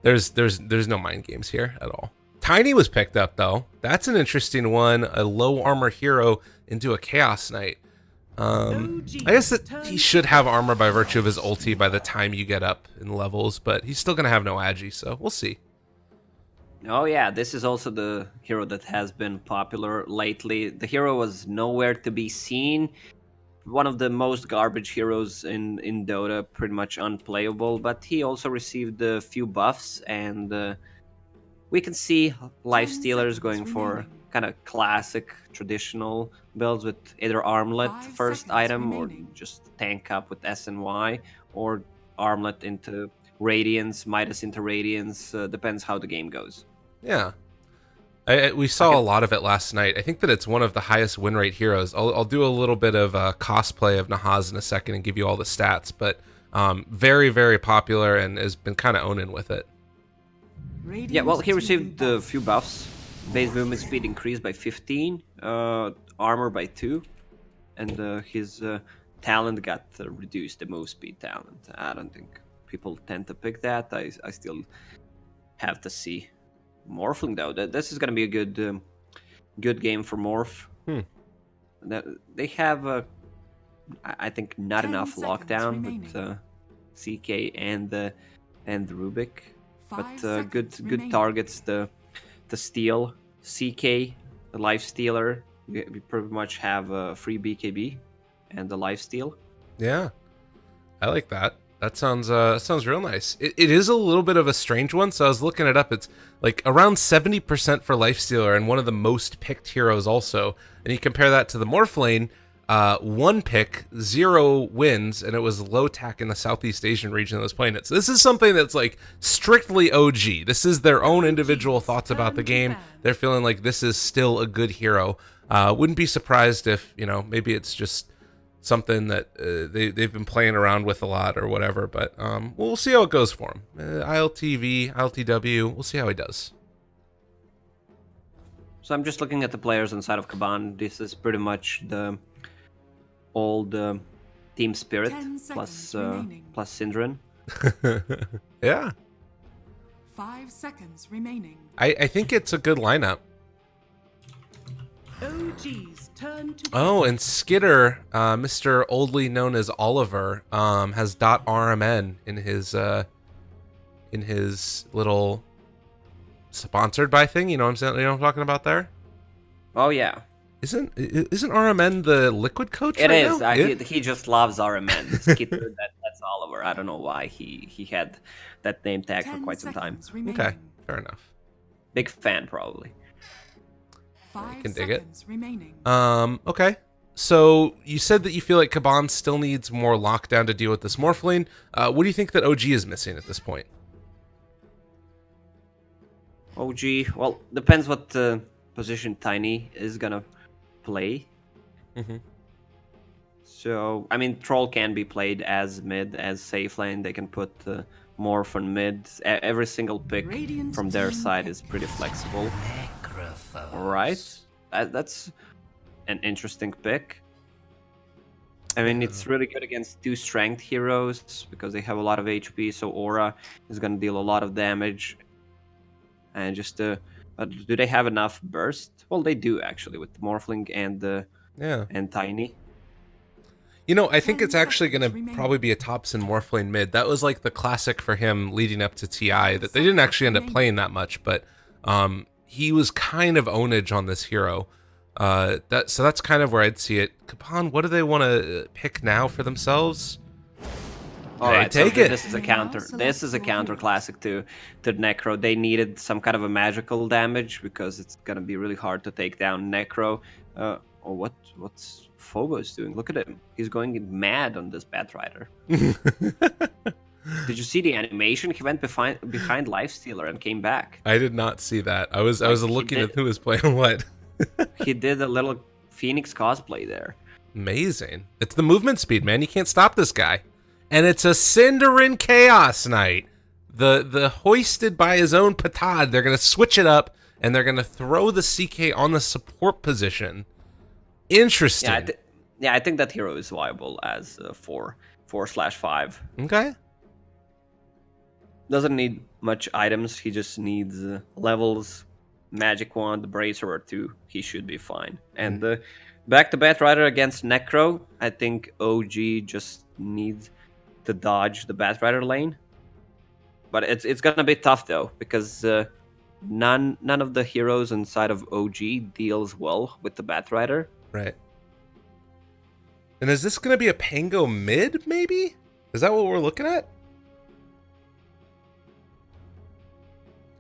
There's no mind games here at all. Tiny was picked up though. That's an interesting one. A low armor hero into a Chaos Knight. I guess that he should have armor by virtue of his ulti by the time you get up in levels, but he's still gonna have no agi, so we'll see. Oh yeah, this is also the hero that has been popular lately. The hero was nowhere to be seen. One of the most garbage heroes in Dota, pretty much unplayable, but he also received a few buffs, and we can see life stealers going for kind of classic traditional builds with either armlet first item or just tank up with SNY, or armlet into Radiance, Midas into Radiance, depends how the game goes. Yeah. We saw a lot of it last night. I think that it's one of the highest win rate heroes. I'll do a little bit of cosplay of Nahaz in a second and give you all the stats, but very, very popular and has been kind of owning with it. Yeah, well, he received a few buffs. Base movement speed increased by 15, armor by 2, and his talent got reduced, the move speed talent. I don't think people tend to pick that. I still have to see. Morphling though, this is gonna be a good game for Morph. They have I think not enough lockdown with CK and Rubik, but good targets the steal. CK, the life stealer, we pretty much have a free BKB and the life steal. Yeah, I like that. That sounds real nice. It is a little bit of a strange one, so I was looking it up. It's like around 70% for Lifestealer and one of the most picked heroes also. And you compare that to the Morphlane, 1 pick, 0 wins, and it was low tack in the Southeast Asian region that was playing it. So this is something that's like strictly OG. This is their own individual thoughts about the game. They're feeling like this is still a good hero. Wouldn't be surprised if, maybe it's just something that they've been playing around with a lot or whatever, but we'll see how it goes for him. ILTV, ILTW, we'll see how he does. So I'm just looking at the players inside of Kaban. This is pretty much the old Team Spirit plus Syndran. Yeah. 5 seconds remaining. I think it's a good lineup. OG's turn to Oh, and Skitter, Mr. oldly known as Oliver, has .rmn in his little sponsored by thing. You know what I'm saying? You know what I'm talking about there? Oh yeah. Isn't RMN the liquid coach? It right is. now? He just loves RMN. Skitter, that's Oliver. I don't know why he had that name tag for quite some time. Okay, fair enough. Big fan, probably. I can dig it. Okay. So you said that you feel like Kaban still needs more lockdown to deal with this Morphling. What do you think that OG is missing at this point? OG, well, depends what position Tiny is gonna play. So, I mean, Troll can be played as mid, as safe lane. They can put Morph on mid. Every single pick from their side is pretty flexible. Alright, that's an interesting pick. I mean, it's really good against 2 strength heroes because they have a lot of HP, so Aura is going to deal a lot of damage. And just, do they have enough burst? Well, they do, actually, with Morphling and Tiny. I think it's actually going to probably be a Topson Morphlane mid. That was like the classic for him leading up to TI, that they didn't actually end up playing that much, but he was kind of ownage on this hero. So that's kind of where I'd see it. Kaban, what do they want to pick now for themselves? All right, take it. This is a counter. This is a counter classic to Necro. They needed some kind of a magical damage because it's gonna be really hard to take down Necro. What's Phobos doing? Look at him. He's going mad on this Batrider. Did you see the animation? He went behind Lifestealer and came back. I did not see that. I was looking at who was playing what. He did a little Phoenix cosplay there. Amazing. It's the movement speed, man. You can't stop this guy. And it's a Cinderin Chaos Knight. The hoisted by his own petard. They're going to switch it up, and they're going to throw the CK on the support position. Interesting. I think that hero is viable as 4/5. Okay. Doesn't need much items. He just needs levels, magic wand, bracer or two. He should be fine. And back to Batrider against Necro. I think OG just needs to dodge the Batrider lane. But it's gonna be tough though, because none of the heroes inside of OG deals well with the Batrider. Right. And is this going to be a Pango mid, maybe? Is that what we're looking at?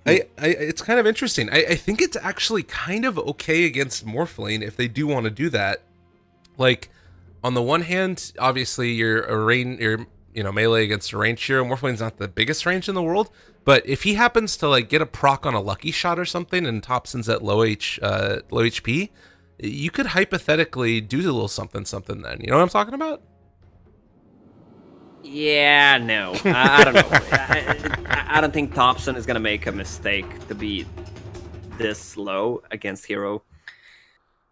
It's kind of interesting. I think it's actually kind of okay against Morphlane if they do want to do that. Like, on the one hand, obviously you're melee against a range hero. Morphlane's not the biggest range in the world, but if he happens to like get a proc on a lucky shot or something and Thompson's at low HP, you could hypothetically do a little something then. You know what I'm talking about? Yeah, no. I don't know. I don't think Thompson is going to make a mistake to be this low against hero.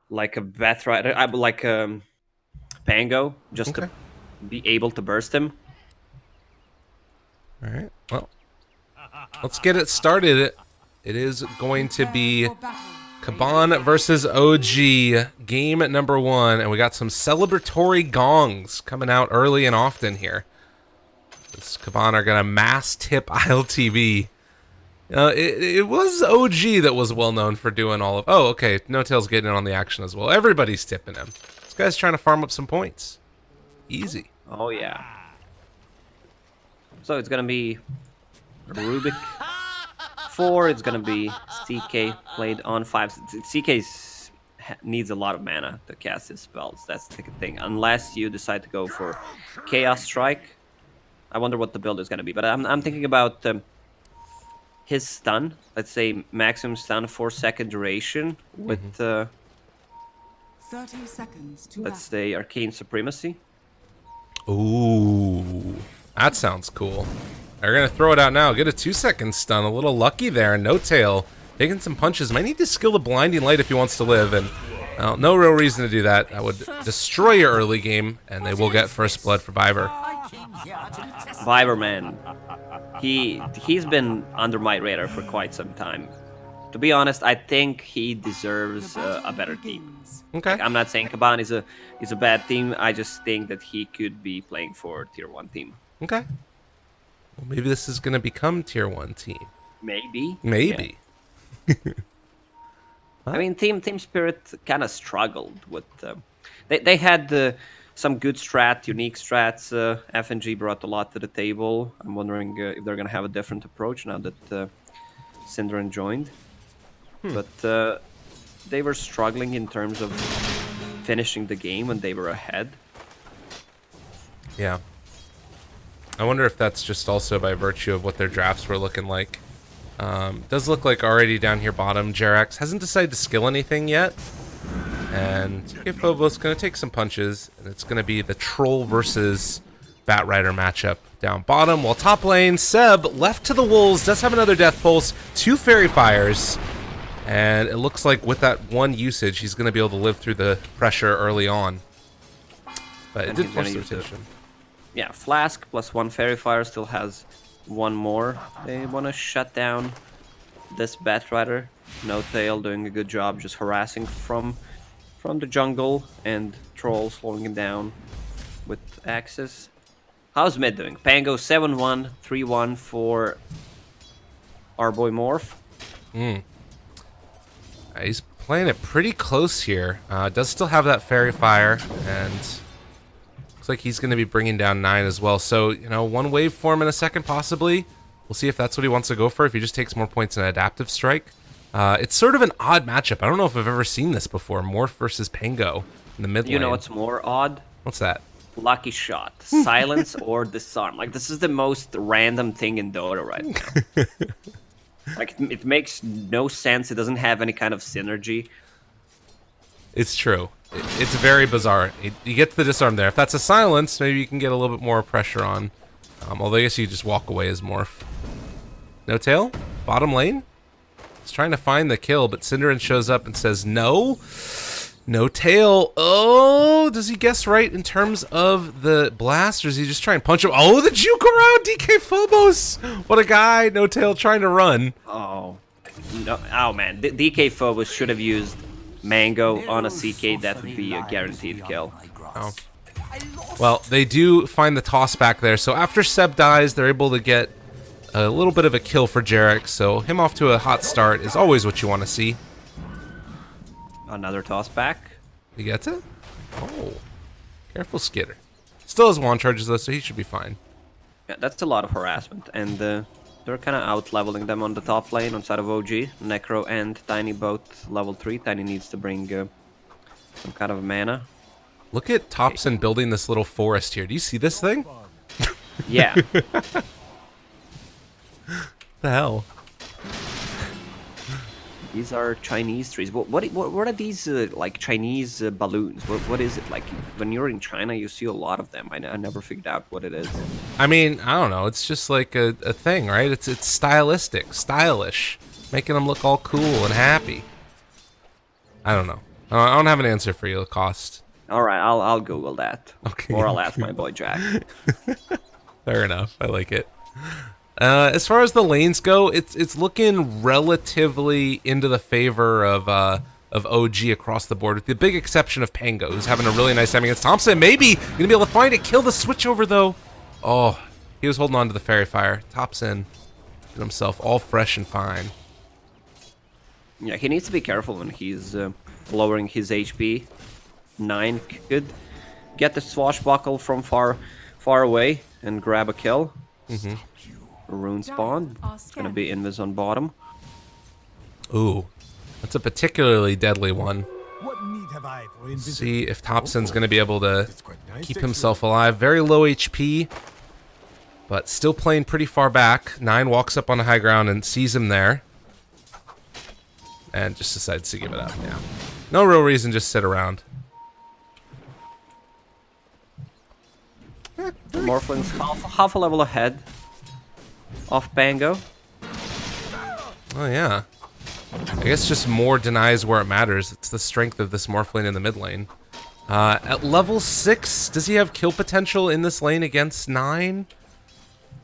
Like a Batrider, like Pango, just to be able to burst him. All right, well, let's get it started. It is going to be Kaban versus OG, game number 1, and we got some celebratory gongs coming out early and often here. This Kaban are gonna mass tip ILTV. It was OG that was well known for doing all of. Oh, okay, No Tail's getting in on the action as well. Everybody's tipping him. This guy's trying to farm up some points. Easy. Oh yeah. So it's gonna be Rubik 4. It's gonna be CK played on 5. CK needs a lot of mana to cast his spells. That's the thing. Unless you decide to go for Chaos Strike. I wonder what the build is gonna be. But I'm thinking about his stun. Let's say maximum stun 4-second duration with 30 seconds to let's say Arcane Supremacy. Ooh, that sounds cool. They're gonna throw it out now. Get a 2-second stun. A little lucky there. No Tail taking some punches. Might need to skill the Blinding Light if he wants to live, and no real reason to do that. That would destroy your early game, and they will get first blood for Viver. Viver, man, he's been under my radar for quite some time. To be honest, I think he deserves a better team. Okay. Like, I'm not saying Kaban is a bad team. I just think that he could be playing for tier 1 team. Okay. Well, maybe this is gonna become tier 1 team. Maybe. Maybe. Yeah. I mean, Team Spirit kind of struggled with. They had some good unique strats. FNG brought a lot to the table. I'm wondering if they're gonna have a different approach now that Syndran joined. But they were struggling in terms of finishing the game when they were ahead. Yeah. I wonder if that's just also by virtue of what their drafts were looking like. Does look like already down here bottom, Jerax hasn't decided to skill anything yet. And Phobos going to take some punches, and it's going to be the Troll versus Batrider matchup down bottom. While top lane, Seb, left to the Wolves, does have another Death Pulse, 2 Fairy Fires. And it looks like with that one usage, he's going to be able to live through the pressure early on. But it did force the rotation. Yeah, Flask plus 1 Fairy Fire still has 1 more. They want to shut down this Batrider. No Tail doing a good job just harassing from the jungle, and Troll slowing him down with axes. How's mid doing? Pango 7-1, 3-1 for our boy Morph. He's playing it pretty close here. Does still have that Fairy Fire, and looks like he's going to be bringing down 9 as well. So, one wave form in a second, possibly. We'll see if that's what he wants to go for, if he just takes more points in Adaptive Strike. It's sort of an odd matchup. I don't know if I've ever seen this before. Morph versus Pango in the mid lane. You know what's more odd? What's that? Lucky Shot. Silence or Disarm. Like, this is the most random thing in Dota right now. Like, it makes no sense. It doesn't have any kind of synergy. It's true. It's very bizarre. You get the disarm there. If that's a silence, maybe you can get a little bit more pressure on. Although I guess you just walk away as Morph. No Tail? Bottom lane? He's trying to find the kill, but Syndran shows up and says no. No tail. Oh, does he guess right in terms of the blast, or is he just trying to punch him? Oh, the juke around DK Phobos. What a guy. No tail trying to run. Oh, no, oh man, DK Phobos should have used Mango on a CK. That would be a guaranteed kill. Oh. Well, they do find the toss back there. So after Seb dies, they're able to get a little bit of a kill for Jarek. So him off to a hot start is always what you want to see. Another toss back. He gets it? Oh. Careful, Skitter. Still has wand charges, though, so he should be fine. Yeah, that's a lot of harassment. And they're kind of out-leveling them on the top lane on side of OG. Necro and Tiny both level 3. Tiny needs to bring some kind of mana. Look at Thompson building this little forest here. Do you see this thing? Yeah. The hell? These are Chinese trees. What are these like Chinese balloons? What is it like? When you're in China, you see a lot of them. I never figured out what it is. I mean, I don't know. It's just like a thing, right? It's stylistic, stylish, making them look all cool and happy. I don't know. I don't have an answer for you, Lacoste. All right, I'll Google that. Okay. Or I'll ask my boy Jack. Fair enough. I like it. As far as the lanes go, it's looking relatively into the favor of OG across the board, with the big exception of Pango, who's having a really nice time against Thompson. Maybe gonna be able to find it, kill the switch over though. Oh, he was holding on to the fairy fire. Thompson did himself all fresh and fine. Yeah, he needs to be careful when he's lowering his HP. 9 could get the swashbuckle from far away and grab a kill. Mm-hmm. Rune spawn. Gonna be invis on bottom. Ooh, that's a particularly deadly one. What need have I for See if Thompson's gonna be able to keep himself alive. Very low HP, but still playing pretty far back. 9 walks up on the high ground and sees him there, and just decides to give it up. Yeah, no real reason, just sit around. The Morphling's half a level ahead of Pango. Oh yeah, I guess just more denies where it matters. It's the strength of this Morphling in the mid lane. At level 6, does he have kill potential in this lane against 9?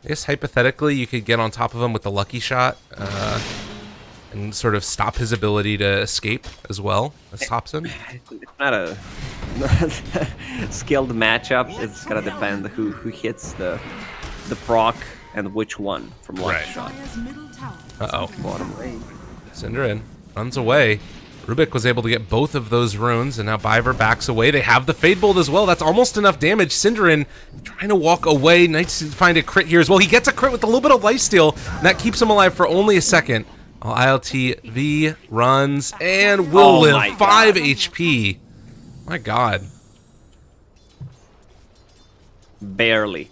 I guess hypothetically you could get on top of him with the lucky shot and sort of stop his ability to escape as well as Thompson. It's not a skilled matchup. It's gonna depend who hits the proc and which one from lucky shot. Dire's middle tower Uh-oh. Bottom lane. Synderin runs away. Rubik was able to get both of those runes, and now Biver backs away. They have the Fade Bolt as well. That's almost enough damage. Synderin trying to walk away. Nice to find a crit here as well. He gets a crit with a little bit of lifesteal, and that keeps him alive for only a second. ILTV runs and will live 5 HP. My God. Barely.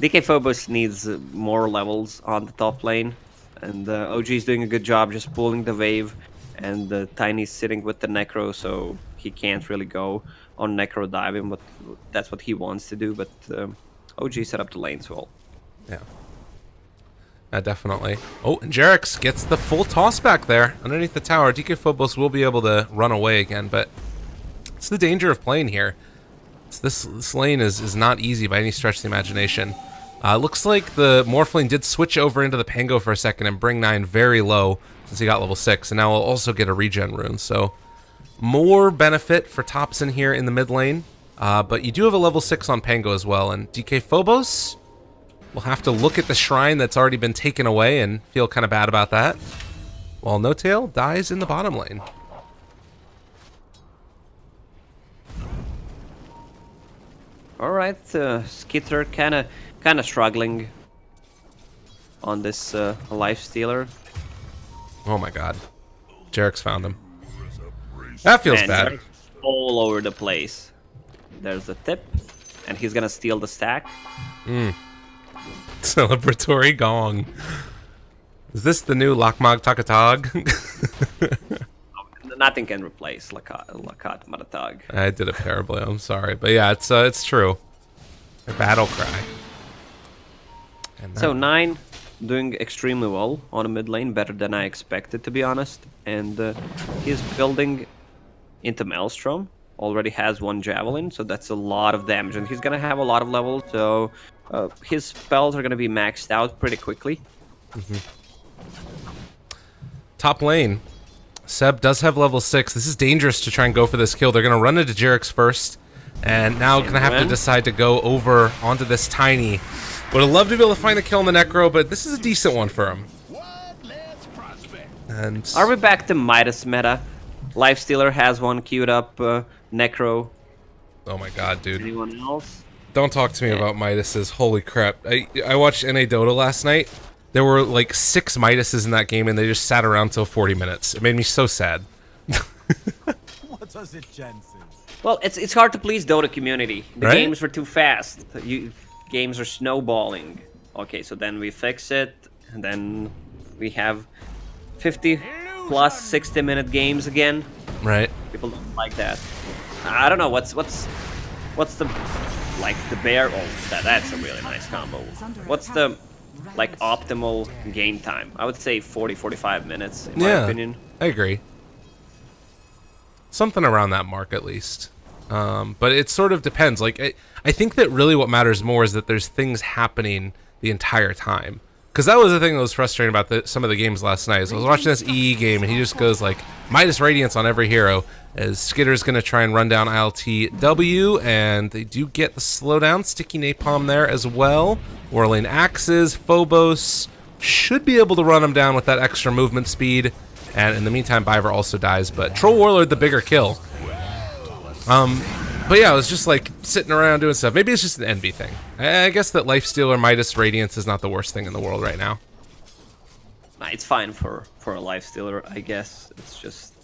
DK Phobos needs more levels on the top lane, and OG is doing a good job just pulling the wave, and Tiny's sitting with the Necro, so he can't really go on Necro diving, but that's what he wants to do, but OG set up the lanes well. Yeah. Definitely. Oh, and Jarex gets the full toss back there underneath the tower. DK Phobos will be able to run away again, but it's the danger of playing here. This lane is not easy by any stretch of the imagination. Looks like the Morphling did switch over into the Pango for a second and bring 9 very low since he got level 6, and now we'll also get a regen rune. So more benefit for Thompson here in the mid lane, but you do have a level 6 on Pango as well, and DK Phobos will have to look at the shrine that's already been taken away and feel kind of bad about that, while No Tail dies in the bottom lane. All right, Skitter kind of struggling on this life stealer. Oh my God, Jarek's found him. That feels Man, bad. Jarek's all over the place. There's the tip, and he's gonna steal the stack. Celebratory gong. Is this the new Lakmag Takatog? Nothing can replace Lakat Maratag. I did it terribly. I'm sorry, but yeah, it's true. A battle cry. And So 9 doing extremely well on the mid lane, better than I expected, to be honest. And he's building into Maelstrom. Already has 1 Javelin, so that's a lot of damage. And he's going to have a lot of levels, so his spells are going to be maxed out pretty quickly. Top lane. Seb does have level 6. This is dangerous to try and go for this kill. They're going to run into Jarek's first. And now going to have to decide to go over onto this Tiny. Would have loved to be able to find the kill on the Necro, but this is a decent one for him. And Are we back to Midas meta? Lifestealer has one queued up. Necro. oh my god, dude. Anyone else? Don't talk to me about Midases. Holy crap. I watched NA Dota last night. There were like 6 Midases in that game, and they just sat around till 40 minutes. It made me so sad. What does it, Jensen? Well, it's hard to please Dota community. The Right? games were too fast. Games are snowballing. Okay, so then we fix it, and then we have 50 plus 60-minute games again. Right. People don't like that. I don't know what's the like the bear. Oh, that's a really nice combo. What's the like optimal game time? I would say 40-45 minutes in my opinion. I agree. Something around that mark at least. But it sort of depends. Like I think that really what matters more is that there's things happening the entire time. Because that was the thing that was frustrating about some of the games last night. Is I was watching this EE game, and he just goes like, Midas Radiance on every hero, as Skitter's going to try and run down ILTW, and they do get the slowdown. Sticky Napalm there as well. Whirling Axes, Phobos should be able to run him down with that extra movement speed. And in the meantime, Biver also dies, but Troll Warlord the bigger kill. But yeah, I was just like sitting around doing stuff. Maybe it's just an envy thing. I guess that Lifestealer Midas Radiance is not the worst thing in the world right now. It's fine for a Lifestealer, I guess. It's just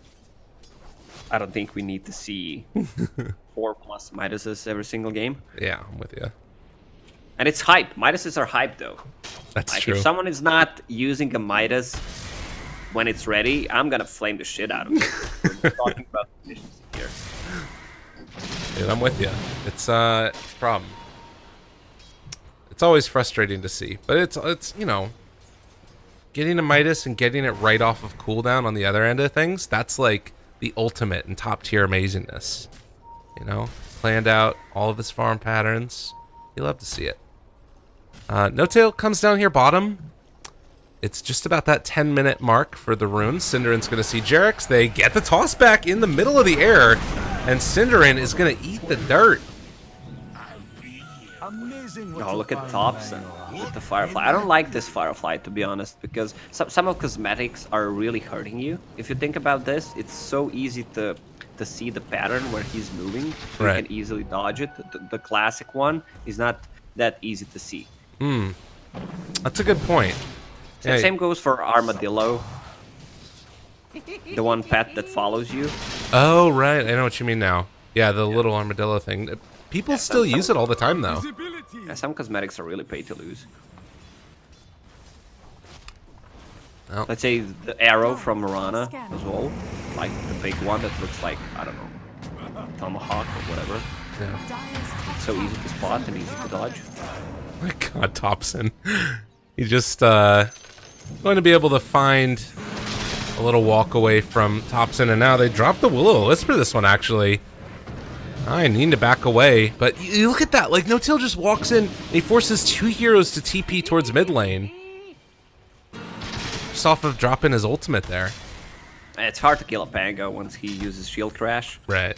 I don't think we need to see 4+ Midases every single game. Yeah, I'm with you. And it's hype. Midases are hype though. That's like true. If someone is not using a Midas when it's ready, I'm gonna flame the shit out of it. We're talking about conditions here. Dude, I'm with you. It's a problem. It's always frustrating to see, but it's you know, getting a Midas and getting it right off of cooldown on the other end of things. That's like the ultimate and top tier amazingness. You know, planned out all of his farm patterns. You love to see it. No Tail comes down here bottom. It's just about that 10-minute mark for the rune. Cinderin's going to see Jarek's. They get the toss back in the middle of the air, and Cinderin is going to eat the dirt. Amazing what Oh, you look at find, Thompson man. with the Firefly. I don't like this Firefly, to be honest, because some of cosmetics are really hurting you. If you think about this, it's so easy to see the pattern where he's moving. So Right. You can easily dodge it. The classic one is not that easy to see. That's a good point. So Yeah. same goes for Armadillo. The one pet that follows you. Oh, right. I know what you mean now. Yeah, the little armadillo thing. People still use it all the time, though. Visibility. Yeah, some cosmetics are really pay to lose. Well. Let's say the arrow from Mirana as well. Like the big one that looks like, I don't know, tomahawk or whatever. Yeah. It's so easy to spot and easy to dodge. Oh my God, Thompson. He just going to be able to find a little walk away from Thompson, and now they drop the Will-O-Wisp for this one, actually. I need to back away, but you look at that. Like, No-Tail just walks in, and he forces 2 heroes to TP towards mid lane. Just off of dropping his ultimate there. It's hard to kill a Pango once he uses Shield Crash. Right.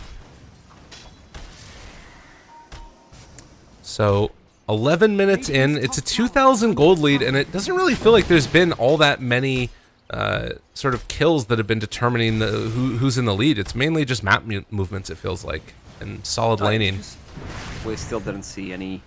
So, 11 minutes in, it's a 2,000 gold lead, and it doesn't really feel like there's been all that many sort of kills that have been determining who's in the lead. It's mainly just map movements, it feels like, and solid laning. We still didn't see any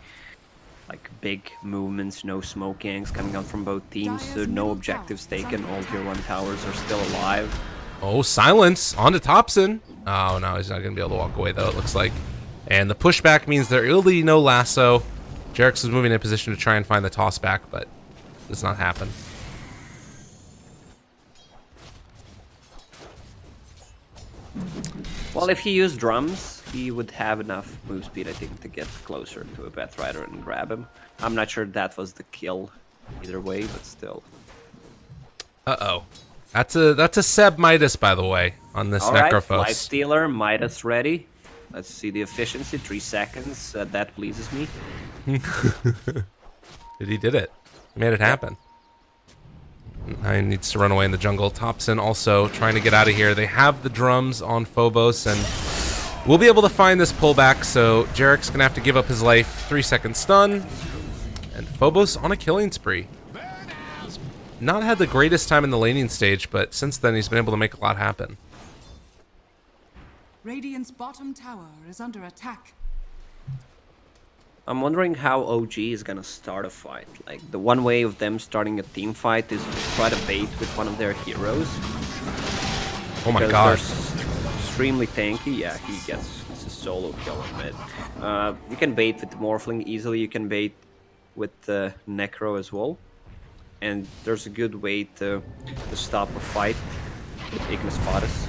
like big movements, no smoke gangs coming out from both teams, so no objectives taken. All tier 1 towers are still alive. Oh, silence onto Thompson. Oh no, he's not gonna be able to walk away though, it looks like. And the pushback means there will be no lasso. Jarek's is moving in position to try and find the toss back, but does not happen. Well, if he used drums, he would have enough move speed, I think, to get closer to a Batrider and grab him. I'm not sure that was the kill either way, but still. Uh-oh. That's a Seb Midas, by the way. on this All right, Necrophos. Lifestealer, Midas ready. Let's see the efficiency, 3 seconds. That pleases me. He did it. He made it happen. Nine needs to run away in the jungle. Thompson also trying to get out of here. They have the drums on Phobos, and we'll be able to find this pullback, so Jarek's going to have to give up his life. 3-second stun. And Phobos on a killing spree. He's not had the greatest time in the laning stage, but since then he's been able to make a lot happen. Radiant's bottom tower is under attack. I'm wondering how OG is gonna start a fight. Like, the one way of them starting a team fight is to try to bait with one of their heroes. Oh my Because god. they're extremely tanky. Yeah, he gets a solo kill on it. You can bait with the Morphling easily. You can bait with the Necro as well. And there's a good way to stop a fight with Ignis Fatuus.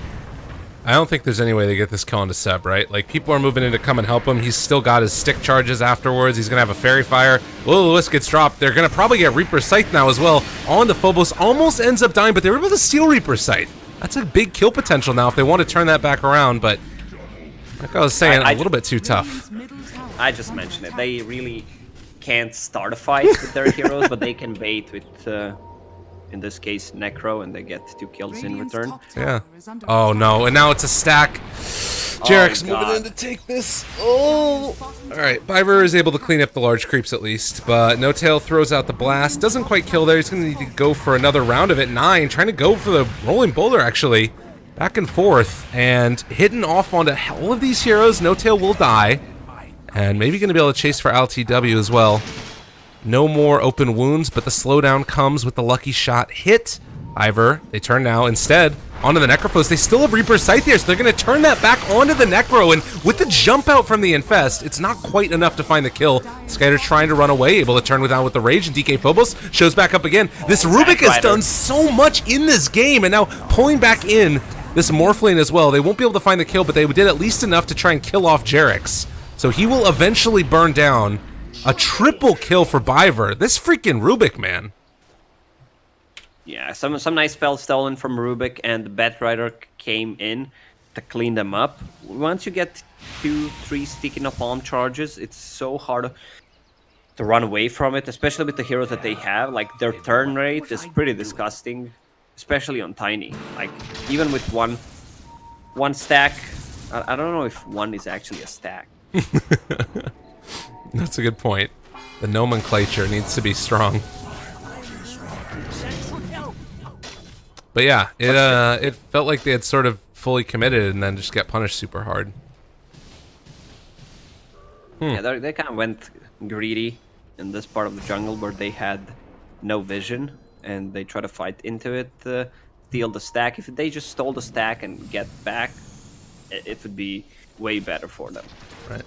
I don't think there's any way they get this kill onto Seb, right? Like, people are moving in to come and help him. He's still got his stick charges afterwards. He's going to have a Fairy Fire. Lewis gets dropped. They're going to probably get Reaper's Sight now as well. On the Phobos. Almost ends up dying, but they were able to steal Reaper's Sight. That's a big kill potential now if they want to turn that back around, but like I was saying, a little bit too tough. I just mentioned it. They really can't start a fight with their heroes, but they can bait with, in this case, Necro, and they get 2 kills in return. Yeah. Oh no, and now it's a stack. Jarek's moving in to take this. Oh! Alright, Biver is able to clean up the large creeps at least, but No Tail throws out the blast. Doesn't quite kill there. He's going to need to go for another round of it. 9 trying to go for the rolling boulder, actually. Back and forth, and hitting off onto all of these heroes. No Tail will die, and maybe going to be able to chase for LTW as well. No more open wounds, but the slowdown comes with the lucky shot hit. Ivor, they turn now instead onto the Necrophos. They still have Reaper's Sight there, so they're going to turn that back onto the Necro, and with the jump out from the Infest, it's not quite enough to find the kill. Skyder's trying to run away, able to turn without with the Rage, and DK Phobos shows back up again. This Rubik has done so much in this game, and now pulling back in this Morphling as well. They won't be able to find the kill, but they did at least enough to try and kill off Jarek's. So he will eventually burn down. A triple kill for Biver. This freaking Rubik, man. Yeah, some nice spells stolen from Rubik, and the Batrider came in to clean them up. Once you get 2-3 sticky napalm charges, it's so hard to run away from it, especially with the heroes that they have. Like, their turn rate is pretty disgusting, especially on Tiny. Like, even with one stack, I don't know if one is actually a stack. That's a good point. The nomenclature needs to be strong. But yeah, it felt like they had sort of fully committed and then just got punished super hard. Yeah, they kind of went greedy in this part of the jungle where they had no vision, and they try to fight into it, steal the stack. If they just stole the stack and get back, it would be way better for them. Right.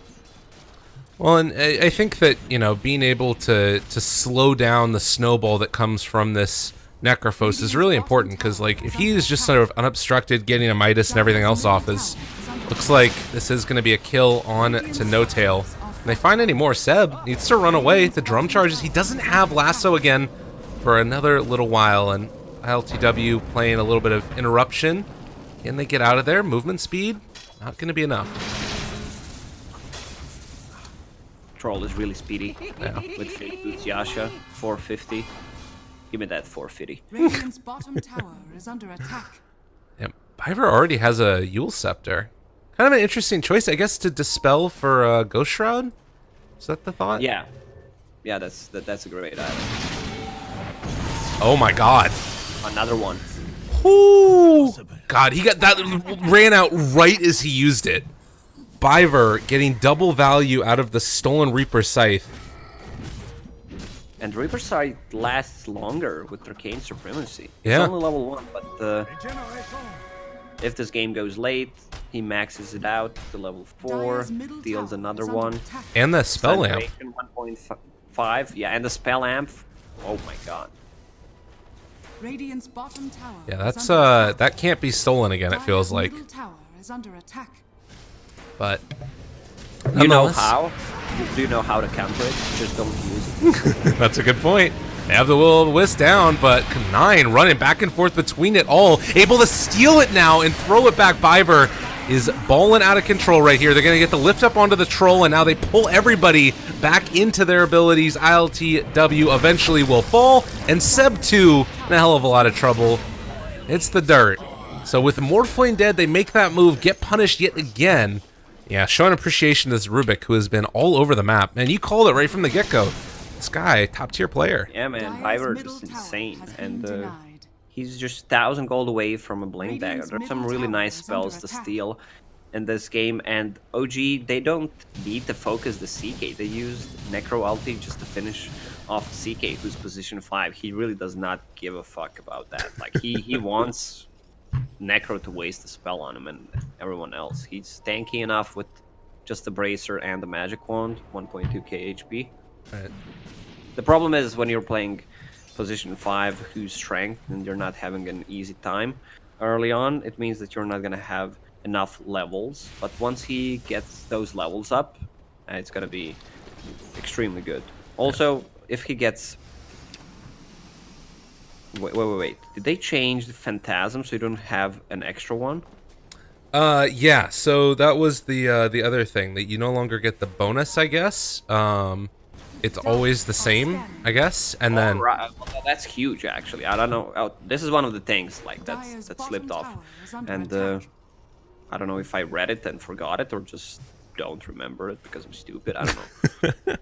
Well, and I think that, you know, being able to slow down the snowball that comes from this Necrophos is really important, because, like, if he is just sort of unobstructed, getting a Midas and everything else off, looks like this is going to be a kill on to No Tail. And they find any more. Seb needs to run away. The drum charges. He doesn't have Lasso again for another little while, and LTW playing a little bit of interruption. Can they get out of there? Movement speed? Not going to be enough. Troll is really speedy. Yeah. With fake boots, Yasha, 450. Give me that 450. Radiant's bottom tower is under attack. Yeah, Biver already has a Yule Scepter. Kind of an interesting choice, I guess, to dispel for Ghost Shroud. Is that the thought? Yeah, yeah, that's a great item. Oh my God! Another one. Ooh. God, he got that ran out right as he used it. Biver getting double value out of the stolen Reaper Scythe. And Reaper Sight lasts longer with Arcane Supremacy. Yeah. It's only level 1, but if this game goes late, he maxes it out to level 4, deals another one. And the Spell Lamp. 1.5, yeah, and the Spell Amp. Oh my God. Radiant's bottom tower. Yeah, that's that can't be stolen again, it feels like. Middle tower is under attack. But You know how? Do you know how to counter it? Just don't use it. that's a good point. They have the Will-O-Wisp down, but Nine running back and forth between it all. Able to steal it now and throw it back. Biver is balling out of control right here. They're going to get the lift up onto the troll, and now they pull everybody back into their abilities. ILTW eventually will fall, and Seb2 in a hell of a lot of trouble. It's the dirt. So with Morphling dead, they make that move, get punished yet again. Yeah, showing appreciation to this Rubik, who has been all over the map. Man, you called it right from the get-go. This guy, top-tier player. Yeah, man, Biver just insane. And he's just 1,000 gold away from a Blink Dagger. There's some really nice spells to steal in this game. And OG, they don't need to focus the CK. They use Necro ulti just to finish off the CK, who's position 5. He really does not give a fuck about that. Like, he wants Necro to waste the spell on him and everyone else. He's tanky enough with just the Bracer and the Magic Wand, 1.2k HP. Right. The problem is when you're playing position 5 who's strength and you're not having an easy time early on, it means that you're not going to have enough levels. But once he gets those levels up, it's going to be extremely good. Also, if he gets... Wait. Did they change the Phantasm so you don't have an extra one? Yeah, so that was the other thing, that you no longer get the bonus, I guess. It's always the same, I guess, and then... Right. Well, that's huge, actually. I don't know. Oh, this is one of the things, like, that slipped off. And I don't know if I read it and forgot it, or just don't remember it because I'm stupid. I don't know.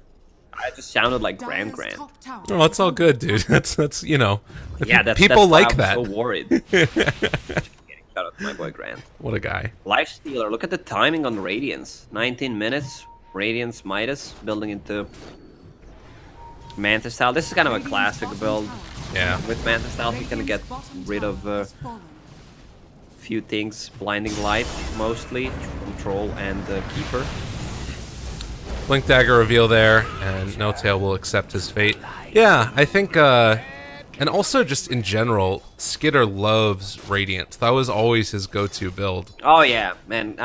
I just sounded like Grand. Oh, it's all good, dude. That's you know... Yeah, people that's like why that. I'm so worried. Getting shout out to my boy Grant. What a guy. Lifestealer, look at the timing on Radiance. 19 minutes. Radiance Midas building into Manta Style. This is kind of a classic build. Yeah. With Manta Style, you can get rid of a few things. Blinding Light, mostly. Control and Keeper. Blink Dagger reveal there, and No Tail will accept his fate. Yeah, I think, and also just in general, Skitter loves Radiance. That was always his go-to build. Oh yeah, man.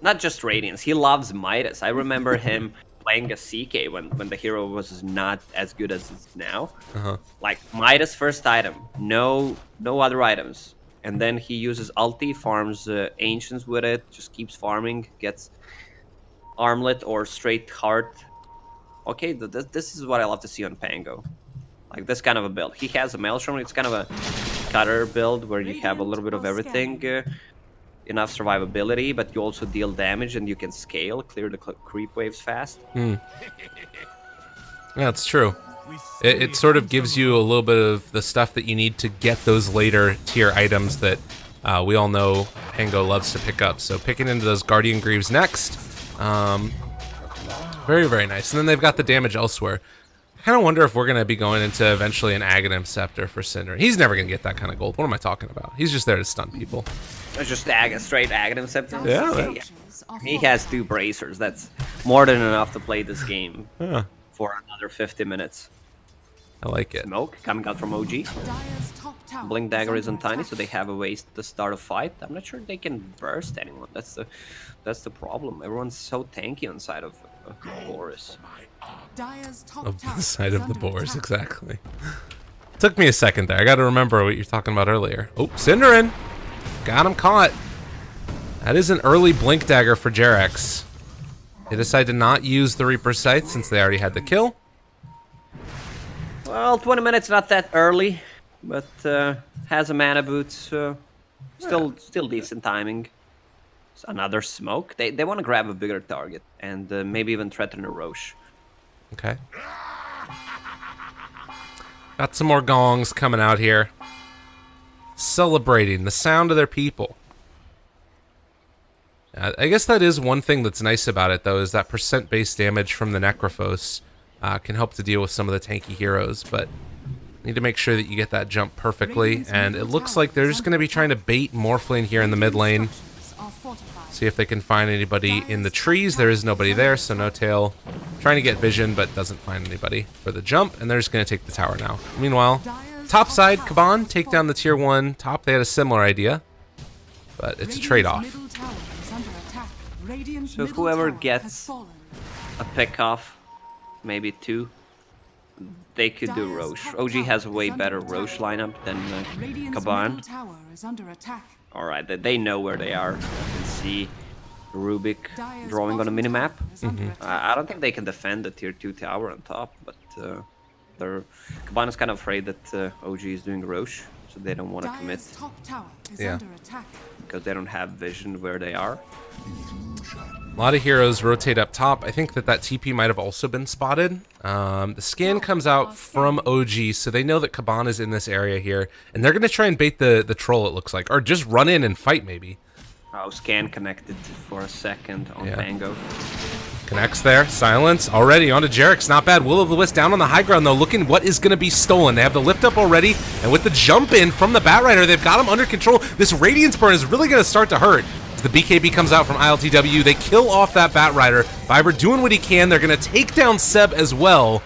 Not just Radiance, he loves Midas. I remember him playing a CK when the hero was not as good as it's now. Like, Midas first item, no other items. And then he uses ulti, farms Ancients with it, just keeps farming, gets Armlet or straight heart. Okay, this is what I love to see on Pango. Like this kind of a build. He has a Maelstrom, it's kind of a cutter build where you have a little bit of everything. Enough survivability, but you also deal damage and you can scale, clear the creep waves fast. Yeah, it's true. It sort of gives you a little bit of the stuff that you need to get those later tier items that we all know Pango loves to pick up. So picking into those Guardian Greaves next. Very, very nice. And then they've got the damage elsewhere. I kind of wonder if we're going to be going into eventually an Aghanim Scepter for Cinder. He's never going to get that kind of gold. What am I talking about? He's just there to stun people. It's just straight Aghanim Scepter? Yeah. He has 2 bracers. That's more than enough to play this game for another 50 minutes. I like it. Smoke coming out from OG. Blink Dagger isn't tiny, so they have a waste to start a fight. I'm not sure they can burst anyone. That's the problem. Everyone's so tanky on side of Boris. Of the side of the Boars, exactly. Took me a second there. I got to remember what you're talking about earlier. Oh, Cinderin! Got him caught. That is an early Blink Dagger for Jarex. They decide to not use the Reaper's Sight since they already had the kill. Well, 20 minutes, not that early, but has a mana boot, so still decent timing. It's another smoke. They want to grab a bigger target and maybe even threaten a Roche. Okay. Got some more gongs coming out here. Celebrating the sound of their people. I guess that is one thing that's nice about it, though, is that percent-based damage from the Necrophos can help to deal with some of the tanky heroes, but need to make sure that you get that jump perfectly, and it looks like they're just going to be trying to bait Morphling here in the mid lane. See if they can find anybody in the trees. There is nobody there, so No Tail trying to get vision, but doesn't find anybody for the jump, and they're just going to take the tower now. Meanwhile, top side, Kaban take down the tier 1 top. They had a similar idea, but it's a trade-off. So whoever gets a pick off, maybe 2, they could do Roche. OG has a way better Roche lineup than Radiant's Kaban. middle tower is under attack. Alright, they know where they are. You can see Rubik Dire's drawing on a bottom minimap. tower is under attack. I don't think they can defend the tier 2 tower on top, but Kaban is kind of afraid that OG is doing Roche, so they don't want to commit Dire's top tower is Yeah. under attack. because they don't have vision where they are. A lot of heroes rotate up top. I think that TP might have also been spotted. The scan comes out from OG, so they know that Kaban is in this area here, and they're going to try and bait the troll, it looks like, or just run in and fight maybe. Oh, scan connected for a second on Yeah. Pango. Connects there. Silence already onto Jerick's. Not bad. Will of the Wisp down on the high ground, though, looking what is going to be stolen. They have the lift up already, and with the jump in from the Batrider, they've got him under control. This Radiance burn is really going to start to hurt. As the BKB comes out from ILTW, they kill off that Batrider. Viver doing what he can. They're going to take down Seb as well.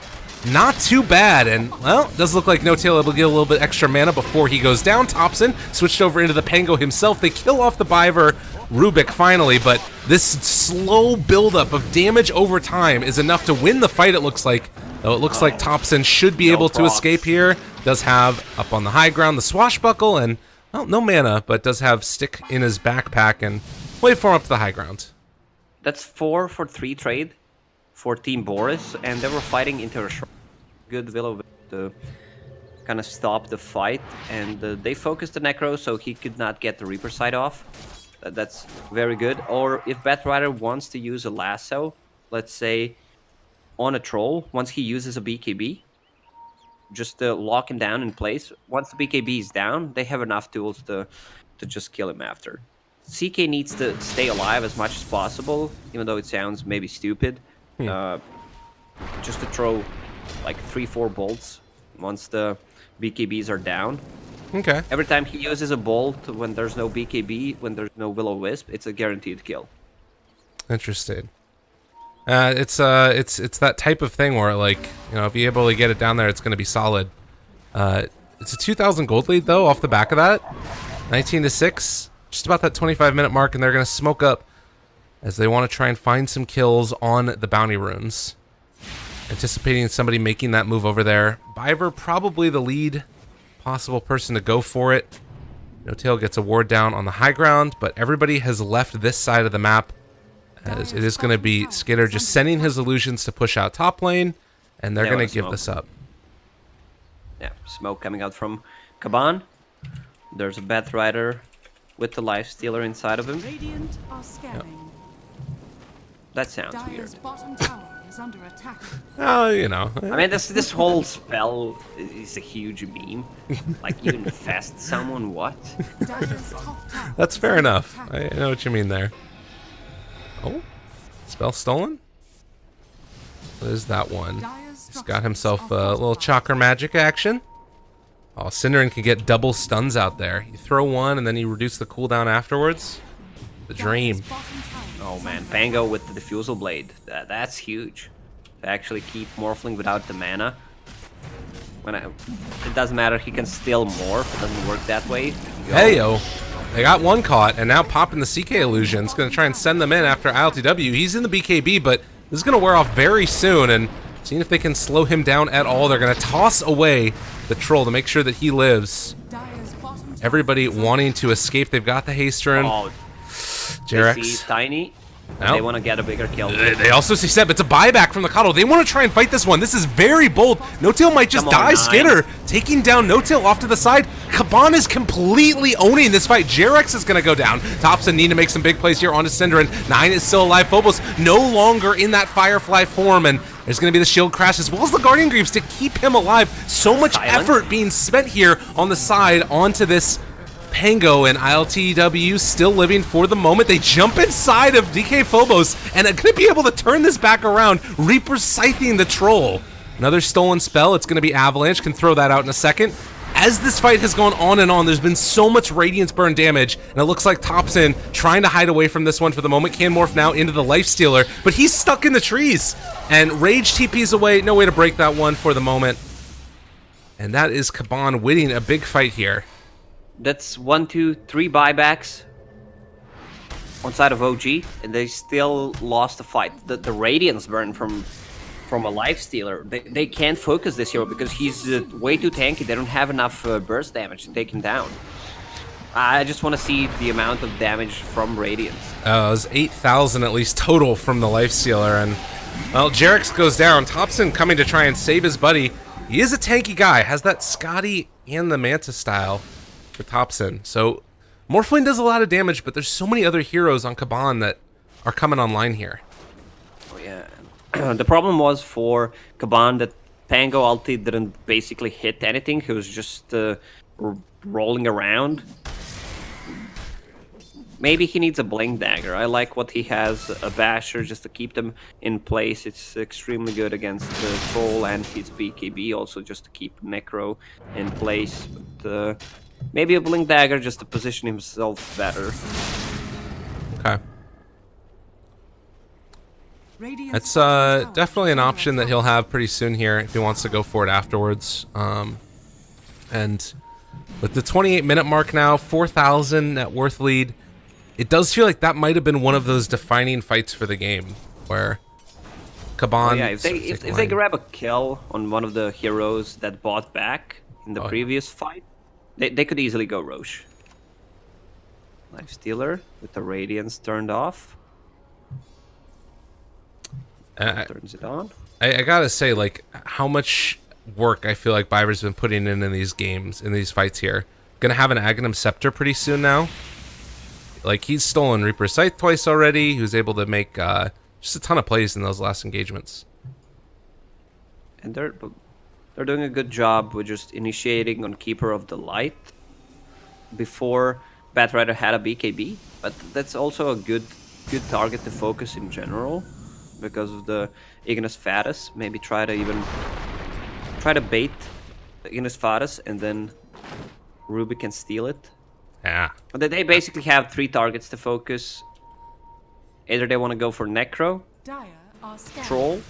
Not too bad, and, well, it does look like No-Tail will get a little bit extra mana before he goes down. Thompson switched over into the Pango himself. They kill off the Biver Rubik finally, but this slow buildup of damage over time is enough to win the fight, it looks like. Though it looks like Thompson should be able to procs. escape here. Does have, up on the high ground, the Swashbuckle, and, well, no mana, but does have Stick in his backpack, and wait for him up to the high ground. That's 4 for 3 trade for Team Boris, and they were fighting into a good Willow to kind of stop the fight, and they focused the Necro so he could not get the Reaper side off. That's very good. Or if Batrider wants to use a lasso, let's say on a troll, once he uses a BKB, just to lock him down in place. Once the BKB is down, they have enough tools to just kill him after. CK needs to stay alive as much as possible, even though it sounds maybe stupid. Just to throw like 3-4 bolts once the BKBs are down. Okay. Every time he uses a bolt when there's no BKB, when there's no Will-O-Wisp, it's a guaranteed kill. Interesting. It's that type of thing where, like, you know, if you're able to get it down there, it's going to be solid. It's a 2,000 gold lead though off the back of that. 19-6, just about that 25-minute mark, and they're going to smoke up as they want to try and find some kills on the bounty runes. Anticipating somebody making that move over there. Biver probably the lead possible person to go for it. No-Tail gets a ward down on the high ground, but everybody has left this side of the map, as it is going to be Skitter just sending his illusions to push out top lane, and they're They going wanna to give smoke. this up. Yeah, smoke coming out from Kaban. There's a Batrider with the Lifestealer inside of him. Radiant are scanning. That sounds weird. Dire's bottom tower is under attack. Oh, you know. I mean, this whole spell is a huge meme. Like, you infest someone, what? Dire's top tower That's is fair under enough. attack. I know what you mean there. Oh, spell stolen? What is that one? Dire's He's got himself structures a are little fortified. chakra magic action. Oh, Cinderin can get double stuns out there. You throw one and then you reduce the cooldown afterwards. The dream. Dire's bottom tower Oh is man, under Pango with the Diffusal Blade. That's huge. To actually keep Morphling without the mana. It doesn't matter, he can still morph. It doesn't work that way. Go. Heyo. They got one caught, and now popping the CK illusion. It's going to try and send them in after ILTW. He's in the BKB, but this is going to wear off very soon, and seeing if they can slow him down at all. They're going to toss away the troll to make sure that he lives. Dire's bottom tower Everybody is under wanting to escape. They've got the haste rune. Oh, they see Jerax. Tiny. And Nope. they want to get a bigger kill. They also see Seb. It's a buyback from the Coddle. They want to try and fight this one. This is very bold. No-Tail might just Come on, die. 9. Skitter taking down No-Tail off to the side. Kaban is completely owning this fight. Jerax is going to go down. Thompson need to make some big plays here onto Cinderin. 9 is still alive. Phobos no longer in that Firefly form, and there's going to be the shield crash as well as the Guardian Greaves to keep him alive. So much Silence. effort being spent here on the side onto this Pango, and ILTW still living for the moment. They jump inside of DK Phobos and are going to be able to turn this back around. Reaper scything the troll. Another stolen spell. It's going to be Avalanche. Can throw that out in a second. As this fight has gone on and on, there's been so much Radiance burn damage, and it looks like Thompson trying to hide away from this one for the moment. Can morph now into the Lifestealer, but he's stuck in the trees. And Rage TP's away. No way to break that one for the moment. And that is Kaban winning a big fight here. That's 1, 2, 3 buybacks on side of OG, and they still lost the fight. The Radiance burn from from a life stealer. They can't focus this hero because he's way too tanky. They don't have enough burst damage to take him down. I just want to see the amount of damage from Radiance. It was 8,000 at least total from the Lifestealer, and well, Jerix goes down. Thompson coming to try and save his buddy. He is a tanky guy, has that Scotty and the Manta style for Thompson. So Morphling does a lot of damage, but there's so many other heroes on Kaban that are coming online here. Oh yeah. The problem was for Kaban that Pango ulti didn't basically hit anything. He was just rolling around. Maybe he needs a Blink Dagger. I like what he has, a Basher, just to keep them in place. It's extremely good against Troll and his BKB, also just to keep Necro in place. But, maybe a Blink Dagger just to position himself better. Okay. Radiant's That's definitely an option that he'll have pretty soon here if he wants to go for it afterwards. And with the 28-minute mark now, 4,000 net worth lead, it does feel like that might have been one of those defining fights for the game, where Kaban... Oh, yeah, if they grab a kill on one of the heroes that bought back in the previous fight, they could easily go Roche. Lifestealer with the Radiance turned off. Turns it on. I gotta say, like, how much work I feel like Biver's been putting in these games, in these fights here. Gonna have an Aghanim Scepter pretty soon now. Like, he's stolen Reaper's Scythe twice already. He was able to make just a ton of plays in those last engagements. And they're doing a good job with just initiating on Keeper of the Light before Batrider had a BKB. But that's also a good target to focus in general because of the Ignis Fatuus. Maybe try to bait the Ignis Fatuus and then Ruby can steal it. Yeah. They basically have 3 targets to focus. Either they want to go for Necro, Dire are scanning. Troll,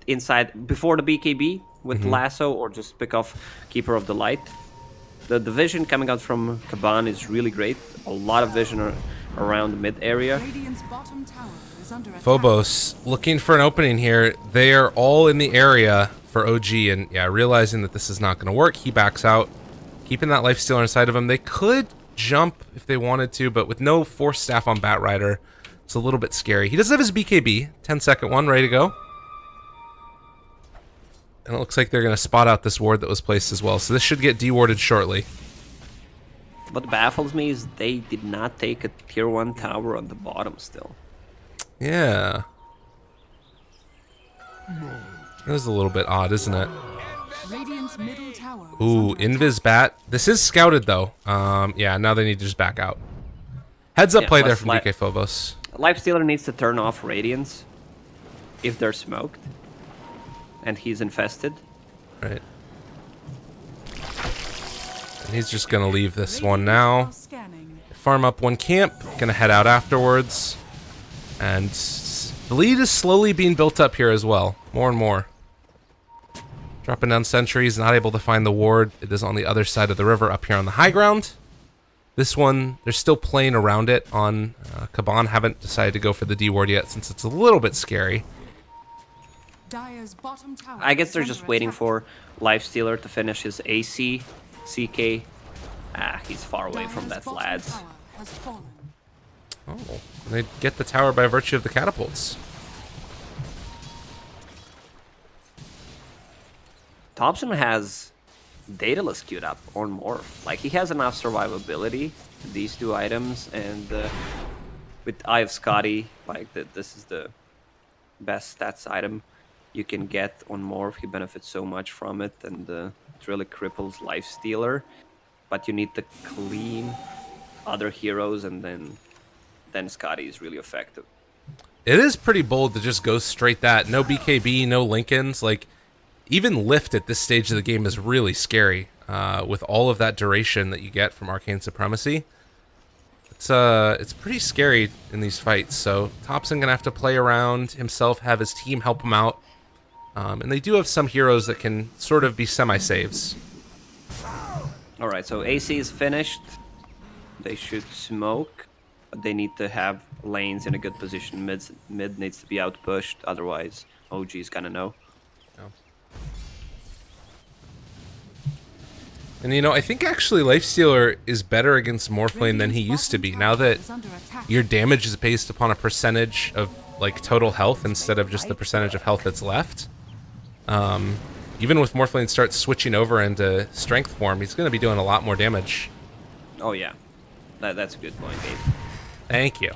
inside before the BKB with Lasso, or just pick off Keeper of the Light. The vision coming out from Kaban is really great. A lot of vision around the mid area. Radiant's bottom tower is under attack. Phobos looking for an opening here. They are all in the area for OG, and yeah, realizing that this is not going to work, he backs out, keeping that Lifestealer inside of him. They could jump if they wanted to, but with no Force Staff on Batrider, it's a little bit scary. He does have his BKB, 10-second one, ready to go. And it looks like they're going to spot out this ward that was placed as well, so this should get dewarded shortly. What baffles me is they did not take a tier 1 tower on the bottom still. Yeah. That is a little bit odd, isn't it? Radiant's middle tower is Ooh, under Invis Bat. This is scouted, though. Yeah, now they need to just back out. Heads up play there from DK Phobos. Lifestealer needs to turn off Radiance if they're smoked. And he's infested. Right. And he's just going to leave this one Radiant now. are scanning. Farm up one camp. Going to head out afterwards. And the lead is slowly being built up here as well. More and more. Dropping down sentries, not able to find the ward. It is on the other side of the river up here on the high ground. This one, they're still playing around it on Kaban. Haven't decided to go for the D ward yet since it's a little bit scary. Dire's bottom tower I guess is they're under just waiting attack. for Lifestealer to finish his AC, CK. Ah, he's far away from Dire's that, bottom lads. tower has fallen. Oh, and they get the tower by virtue of the catapults. Thompson has Daedalus queued up on Morph. Like, he has enough survivability, these 2 items, and with Eye of Scotty, like, this is the best stats item you can get on Morph. He benefits so much from it, and it really cripples Lifestealer. But you need to clean other heroes, and then Scotty is really effective. It is pretty bold to just go straight that. No BKB, no Lincolns. Like, even Lift at this stage of the game is really scary with all of that duration that you get from Arcane Supremacy. It's pretty scary in these fights. So Thompson gonna have to play around himself, have his team help him out. And they do have some heroes that can sort of be semi-saves. Alright, so AC is finished. They should smoke. but they need to have lanes in a good position. Mid needs to be out pushed, otherwise OG is gonna know. And you know, I think actually Lifestealer is better against Morphling than he used to be. Now that your damage is based upon a percentage of like total health instead of just the percentage of health that's left. Even with Morphling starts switching over into strength form, he's going to be doing a lot more damage. Oh yeah, that's a good point, Gabe. Thank you.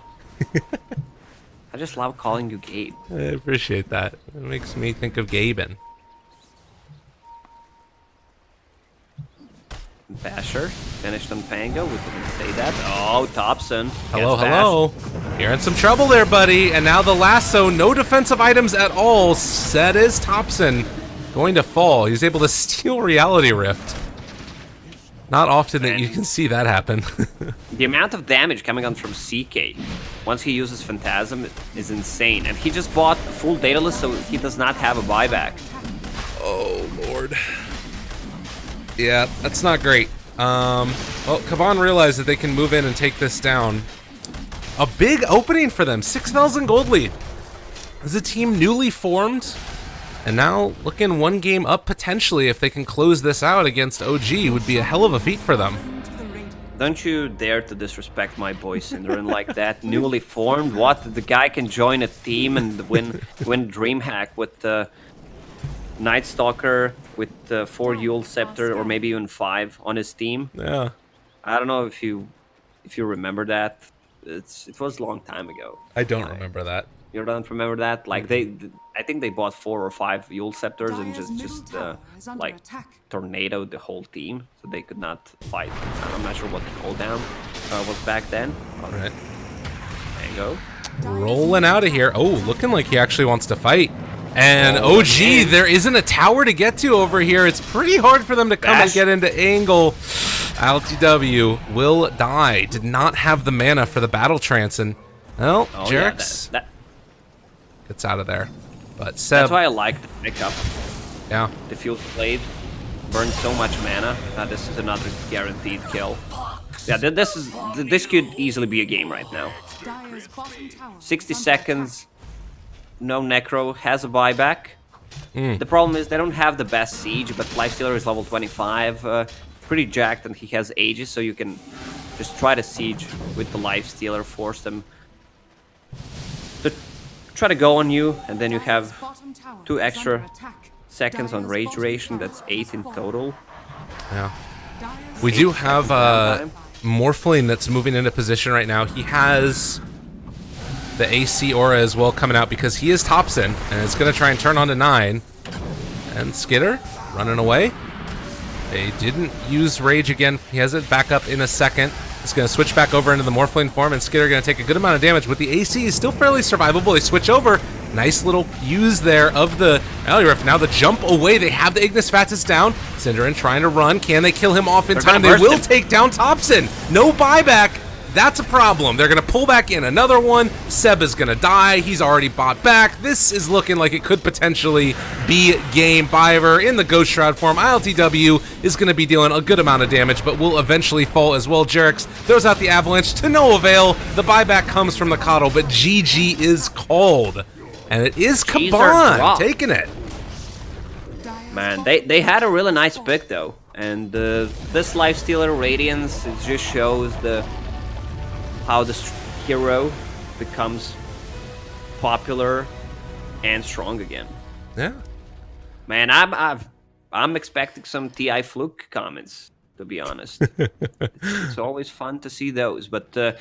I just love calling you Gabe. I appreciate that. It makes me think of Gaben. Basher finished on Pango. We couldn't say that. Oh, Thompson. Hello, gets hello. You're in some trouble there, buddy. And now the lasso, no defensive items at all. Set is Thompson going to fall. He's able to steal Reality Rift. Not often that you can see that happen. The amount of damage coming on from CK once he uses Phantasm is insane. And he just bought a full data list, so he does not have a buyback. Oh, Lord. Yeah, that's not great. Well, Kaban realized that they can move in and take this down. A big opening for them. 6,000 gold lead. This is a team newly formed. And now looking one game up potentially if they can close this out against OG would be a hell of a feat for them. Don't you dare to disrespect my boy Synderen like that. Newly formed? What? The guy can join a team and win DreamHack with Night Stalker with 4 Yule Scepter or maybe even 5 on his team. Yeah. I don't know if you remember that. It was a long time ago. I don't remember that. You don't remember that? Like I think they bought 4 or 5 Yule Scepters and just like tornadoed the whole team, so they could not fight. I'm not sure what the cooldown was back then. Right. Tango. Rolling out of here. Oh, looking like he actually wants to fight. And OG, there isn't a tower to get to over here. It's pretty hard for them to come and get into angle. LTW will die. Did not have the mana for the battle trance. And, well, Jerix gets out of there. But Seb... That's why I like the pickup. Yeah. The Fuse Blade burns so much mana. This is another guaranteed kill. Yeah, this could easily be a game right now. 60 seconds. No Necro, has a buyback. The problem is they don't have the best siege, but Lifestealer is level 25, pretty jacked, and he has Aegis, so you can just try to siege with the Lifestealer, force them to try to go on you, and then you have 2 extra seconds on Rage Duration. That's 8 in total. Yeah. We do have Morphling that's moving into position right now. He has the AC aura as well coming out because he is Thompson, and it's going to try and turn on to 9. And Skitter running away. They didn't use Rage again. He has it back up in a second. It's going to switch back over into the Morphling form, and Skitter going to take a good amount of damage, but the AC is still fairly survivable. They switch over. Nice little use there of the Reality Rift. Now the jump away. They have the Ignis Fatus down. Synderen trying to run. Can they kill him off in time? They will take down Thompson. No buyback. That's a problem. They're going to pull back in another one. Seb is going to die. He's already bought back. This is looking like it could potentially be game. Biver in the Ghost Shroud form. ILTW is going to be dealing a good amount of damage, but will eventually fall as well. Jerix throws out the Avalanche to no avail. The buyback comes from the Coddle, but GG is called. And it is Kaban taking it. Man, they had a really nice pick, though. And this Lifestealer Radiance, it just shows how the hero becomes popular and strong again. Yeah. Man, I'm expecting some TI Fluke comments, to be honest. It's always fun to see those, but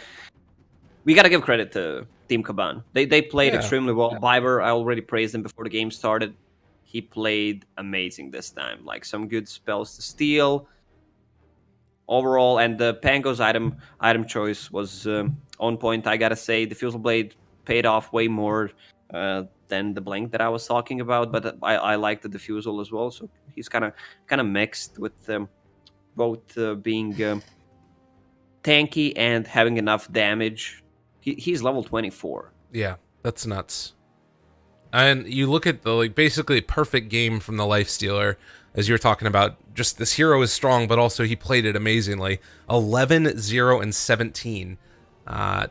we gotta give credit to Team Kaban. They played extremely well. Biver, I already praised him before the game started. He played amazing this time. Like some good spells to steal. Overall, and the Pango's item choice was on point. I gotta say, the Fusel Blade paid off way more than the Blink that I was talking about. But I like the Diffusal as well. So he's kind of mixed with both being tanky and having enough damage. He's level 24. Yeah, that's nuts. And you look at the basically perfect game from the Lifestealer. As you were talking about, just this hero is strong, but also he played it amazingly. 11, 0, and 17.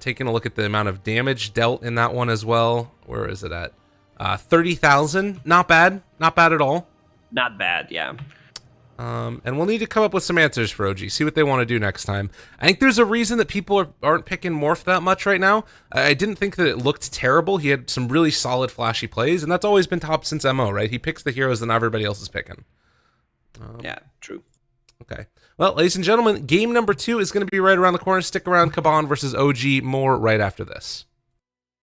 Taking a look at the amount of damage dealt in that one as well. Where is it at? 30,000. Not bad. Not bad at all. Not bad, yeah. And we'll need to come up with some answers for OG, see what they want to do next time. I think there's a reason that people aren't picking Morph that much right now. I didn't think that it looked terrible. He had some really solid flashy plays, and that's always been top since MO, right? He picks the heroes that everybody else is picking. Yeah, true. Okay. Well, ladies and gentlemen, game number 2 is going to be right around the corner. Stick around. Kaban versus OG. More right after this.